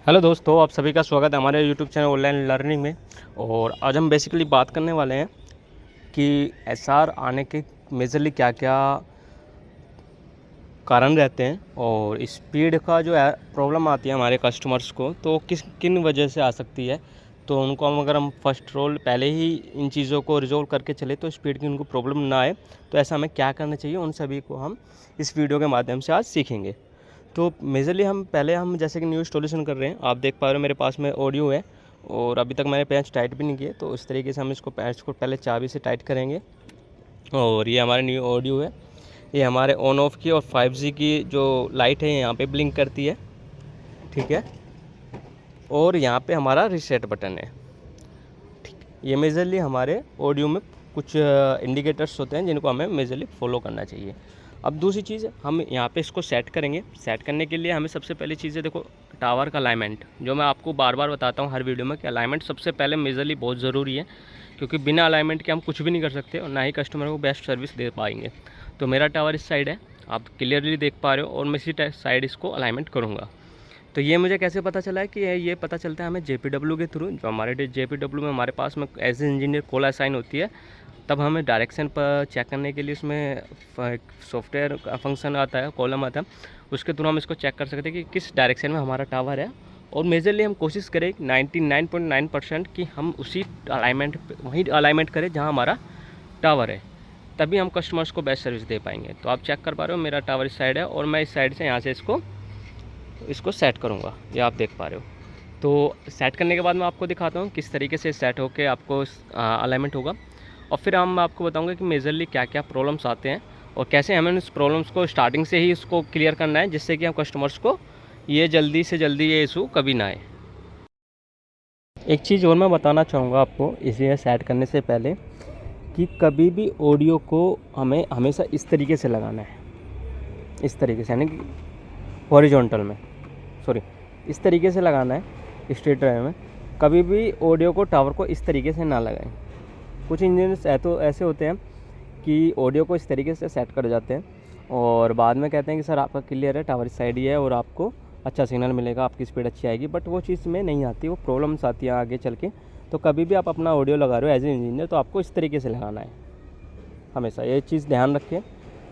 Hello दोस्तों, आप सभी का स्वागत है हमारे यूट्यूब चैनल ऑनलाइन लर्निंग में। और आज हम बेसिकली बात करने वाले हैं कि एसआर आने के मेजरली क्या क्या कारण रहते हैं और स्पीड का जो है प्रॉब्लम आती है हमारे कस्टमर्स को, तो किन वजह से आ सकती है। तो उनको अगर हम फर्स्ट रोल पहले ही इन चीज़ों को रिजोल्व करके चले तो स्पीड की उनको प्रॉब्लम ना आए। तो ऐसा हमें क्या करना चाहिए, उन सभी को हम इस वीडियो के माध्यम से आज सीखेंगे। तो मेजरली हम जैसे कि न्यू इंस्टॉलेशन कर रहे हैं, आप देख पा रहे हो मेरे पास में ऑडियो है और अभी तक मैंने पैच टाइट भी नहीं किए। तो इस तरीके से हम इसको पैच को पहले चाबी से टाइट करेंगे। और ये हमारे न्यू ऑडियो है, ये हमारे ऑन ऑफ की और 5G की जो लाइट है यहाँ पे ब्लिंक करती है, ठीक है। और यहाँ पे हमारा रीसेट बटन है, ठीक। ये मेजरली हमारे ऑडियो में कुछ इंडिकेटर्स होते हैं जिनको हमें मेजरली फॉलो करना चाहिए। अब दूसरी चीज़, हम यहाँ पे इसको सेट करेंगे। सेट करने के लिए हमें सबसे पहली चीज़ है, देखो, टावर का अलाइनमेंट, जो मैं आपको बार बार बताता हूँ हर वीडियो में कि अलाइनमेंट सबसे पहले मेजरली बहुत ज़रूरी है, क्योंकि बिना अलाइनमेंट के हम कुछ भी नहीं कर सकते और ना ही कस्टमर को बेस्ट सर्विस दे पाएंगे। तो मेरा टावर इस साइड है, आप क्लियरली देख पा रहे हो, और मैं इसी साइड इसको अलाइनमेंट करूँगा। तो ये मुझे कैसे पता चला है कि ये पता चलता है हमें JPW के थ्रू। जो हमारे JPW में हमारे पास में as a engineer call assign होती है, तब हमें डायरेक्शन पर चेक करने के लिए उसमें सॉफ्टवेयर का फंक्शन आता है, कॉलम आता है, उसके थ्रू हम इसको चेक कर सकते हैं कि किस डायरेक्शन में हमारा टावर है। और मेजरली हम कोशिश करें 99.9% कि हम उसी अलाइनमेंट वहीं अलाइनमेंट करें जहाँ हमारा टावर है, तभी हम कस्टमर्स को बेस्ट सर्विस दे पाएंगे। तो आप चेक कर पा रहे हो मेरा टावर इस साइड है और मैं इस साइड से यहाँ से इसको सेट करूँगा, ये आप देख पा रहे हो। तो सेट करने के बाद मैं आपको दिखाता हूँ किस तरीके से सेट होकर आपको अलाइनमेंट होगा, और फिर हम आपको बताऊंगा कि मेजरली क्या क्या प्रॉब्लम्स आते हैं और कैसे हमें उस प्रॉब्लम्स को स्टार्टिंग से ही इसको क्लियर करना है, जिससे कि हम कस्टमर्स को ये जल्दी से जल्दी ये इशू कभी ना आए। एक चीज़ और मैं बताना चाहूँगा आपको इसे सेट करने से पहले, कि कभी भी ऑडियो को हमें हमेशा इस तरीके से लगाना है, इस तरीके से, यानी कि हॉरिजॉन्टल में, सॉरी, इस तरीके से लगाना है स्ट्रेट ड्राइव में। कभी भी ऑडियो को टावर को इस तरीके से ना लगाएं। कुछ इंजीनियर्स ऐसे होते हैं कि ऑडियो को इस तरीके से सेट कर जाते हैं और बाद में कहते हैं कि सर आपका क्लियर है, टावर इस साइड ही है और आपको अच्छा सिग्नल मिलेगा, आपकी स्पीड अच्छी आएगी, बट वो चीज़ में नहीं आती, वो प्रॉब्लम्स आती है आगे चल के। तो कभी भी आप अपना ऑडियो लगा रहे हो एज ए इंजीनियर, तो आपको इस तरीके से लगाना है हमेशा, ये चीज़ ध्यान रखें।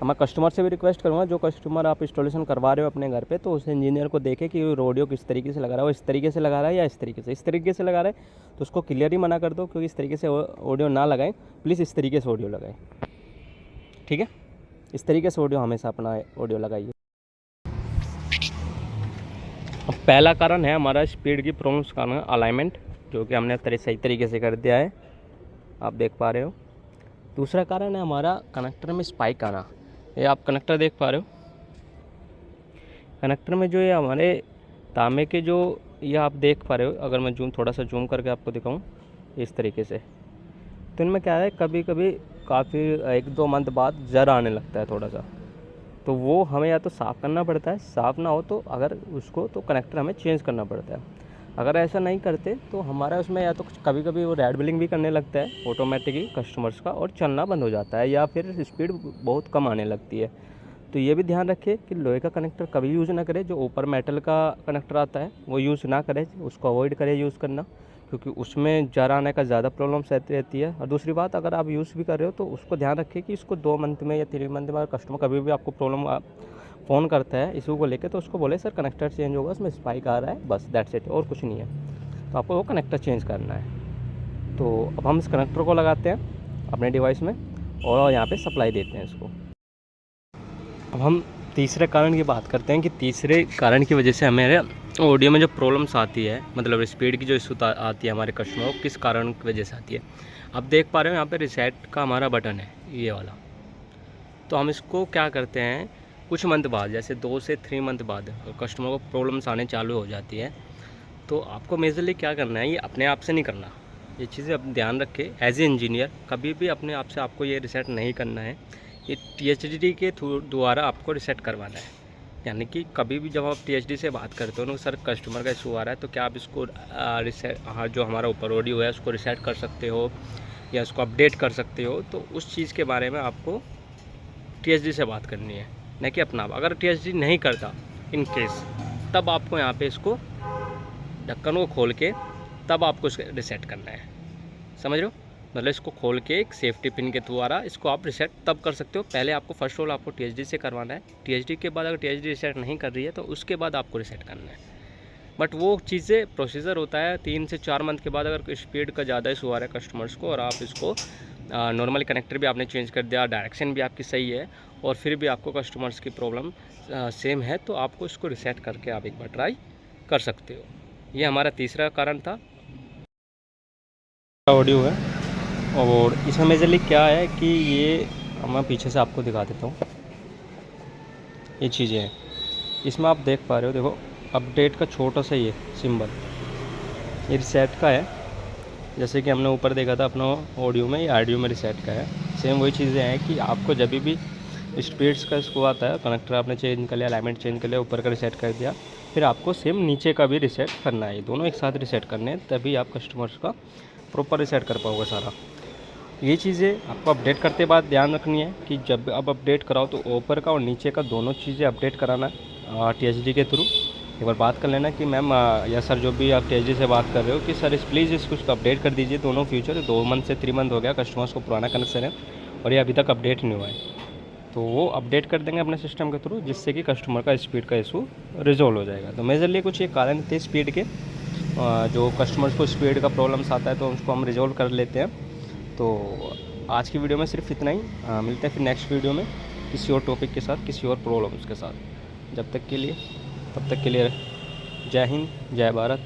मैं कस्टमर से भी रिक्वेस्ट करूँगा, जो कस्टमर आप इंस्टॉलेशन करवा रहे हो अपने घर पे, तो उस इंजीनियर को देखे कि ऑडियो किस तरीके से लगा रहा है, वो इस तरीके से लगा रहा है या इस तरीके से लगा रहा है, तो उसको क्लियरली मना कर दो, क्योंकि इस तरीके से ऑडियो ना लगाएं, प्लीज़ इस तरीके से ऑडियो लगाएं, ठीक है। इस तरीके से ऑडियो हमेशा अपना ऑडियो लगाइए। अब पहला कारण है हमारा स्पीड की प्रॉब्लम्स का अलाइनमेंट, जो कि हमने सही तरीके से कर दिया है, आप देख पा रहे हो। दूसरा कारण है हमारा कनेक्टर में स्पाइक आना, ये आप कनेक्टर देख पा रहे हो। कनेक्टर में जो ये हमारे तांबे के जो, ये आप देख पा रहे हो, अगर मैं थोड़ा सा जूम करके आपको दिखाऊं इस तरीके से, तो इनमें क्या है, कभी कभी काफ़ी 1-2 मंथ बाद जर आने लगता है थोड़ा सा। तो वो हमें या तो साफ़ करना पड़ता है, साफ़ ना हो तो अगर उसको, तो कनेक्टर हमें चेंज करना पड़ता है। अगर ऐसा नहीं करते तो हमारा उसमें या तो कभी कभी वो रेड बिलिंग भी करने लगता है ऑटोमेटिकली कस्टमर्स का, और चलना बंद हो जाता है, या फिर स्पीड बहुत कम आने लगती है। तो ये भी ध्यान रखें कि लोहे का कनेक्टर कभी यूज़ ना करें, जो ऊपर मेटल का कनेक्टर आता है वो यूज़ ना करें, उसको अवॉइड करें यूज़ करना, क्योंकि उसमें जर आने का ज़्यादा प्रॉब्लम्स रहती है। और दूसरी बात, अगर आप यूज़ भी कर रहे हो तो उसको ध्यान रखें कि इसको 2 मंथ में या 3 मंथ में कस्टमर कभी भी आपको प्रॉब्लम फ़ोन करता है इशू को लेकर, तो उसको बोले सर कनेक्टर चेंज होगा, उसमें स्पाइक आ रहा है, बस दैट्स इट, और कुछ नहीं है। तो आपको वो कनेक्टर चेंज करना है। तो अब हम इस कनेक्टर को लगाते हैं अपने डिवाइस में और यहाँ पे सप्लाई देते हैं इसको। अब हम तीसरे कारण की बात करते हैं कि तीसरे कारण की वजह से हमारे ऑडियो में जो प्रॉब्लम्स आती है, मतलब स्पीड की जो इशू आती है हमारे कस्टमर को, किस कारण की वजह से आती है। आप देख पा रहे हो यहाँ पे रिसेट का हमारा बटन है, ये वाला। तो हम इसको क्या करते हैं, कुछ मंथ बाद, जैसे 2 से 3 मंथ बाद कस्टमर को प्रॉब्लम्स आने चालू हो जाती है, तो आपको मेजरली क्या करना है, ये अपने आप से नहीं करना, ये चीज़ें आप ध्यान रखें। एज ए इंजीनियर कभी भी अपने आप से आपको ये रिसेट नहीं करना है, ये THD के द्वारा आपको रिसेट करवाना है। यानी कि कभी भी जब आप THD से बात करते हो ना, सर कस्टमर का इशू आ रहा है, तो क्या आप इसको रिसेट, जो हमारा ऊपर ऑडियो है उसको रिसेट कर सकते हो या उसको अपडेट कर सकते हो, तो उस चीज़ के बारे में आपको THD से बात करनी है, न कि अपना। अगर THD नहीं करता इन केस, तब आपको यहाँ पे इसको ढक्कन को खोल के तब आपको इसको रिसेट करना है, समझ रहे हो। मतलब इसको खोल के एक सेफ्टी पिन के द्वारा इसको आप रिसेट तब कर सकते हो। पहले आपको फर्स्ट रोल आपको टीएचडी से करवाना है, टीएचडी के बाद अगर टीएचडी रिसेट नहीं कर रही है तो उसके बाद आपको रिसेट करना है। बट वो चीज़ें प्रोसीजर होता है 3 से 4 मंथ के बाद। अगर स्पीड का ज़्यादा इशू आ रहा है कस्टमर्स को और आप इसको नॉर्मली कनेक्टर भी आपने चेंज कर दिया, डायरेक्शन भी आपकी सही है और फिर भी आपको कस्टमर्स की प्रॉब्लम सेम है, तो आपको इसको रिसेट करके आप एक बार ट्राई कर सकते हो। ये हमारा तीसरा कारण था। ऑडियो है और इसमें मेजरली क्या है कि ये मैं पीछे से आपको दिखा देता हूँ। ये चीज़ें हैं इसमें आप देख पा रहे हो, देखो अपडेट का छोटा सा ये सिंबल, ये रिसेट का है। जैसे कि हमने ऊपर देखा था अपना ऑडियो में, ये ऑडियो में रिसेट का है। सेम वही चीज़ें हैं कि आपको जब भी स्पीड्स का इसको आता है, कनेक्टर आपने चेंज कर लिया, अलाइनमेंट चेंज कर लिया, ऊपर का रिसेट कर दिया, फिर आपको सेम नीचे का भी रिसेट करना है। दोनों एक साथ रिसेट करने हैं, तभी आप कस्टमर्स का प्रॉपर रिसेट कर पाओगे सारा। ये चीज़ें आपको अपडेट करते बाद ध्यान रखनी है कि जब आप अपडेट कराओ तो ऊपर का और नीचे का दोनों चीज़ें अपडेट कराना है टीएचडी के थ्रू। एक बार बात कर लेना कि मैम या सर जो भी आप टीएचडी से बात कर रहे हो कि सर प्लीज़ इसको अपडेट कर दीजिए दोनों फ्यूचर। 2 मंथ से 3 मंथ हो गया कस्टमर्स को पुराना कनेक्शन है और ये अभी तक अपडेट नहीं हुआ है, तो वो अपडेट कर देंगे अपने सिस्टम के थ्रू, जिससे कि कस्टमर का स्पीड का इशू रिजॉल्व हो जाएगा। तो मेजरली कुछ ये कारण थे स्पीड के, जो कस्टमर्स को स्पीड का प्रॉब्लम्स आता है तो उसको हम रिजॉल्व कर लेते हैं। तो आज की वीडियो में सिर्फ इतना ही। मिलते हैं फिर नेक्स्ट वीडियो में किसी और टॉपिक के साथ, किसी और प्रॉब्लम्स के साथ। तब तक के लिए जय हिंद, जय भारत।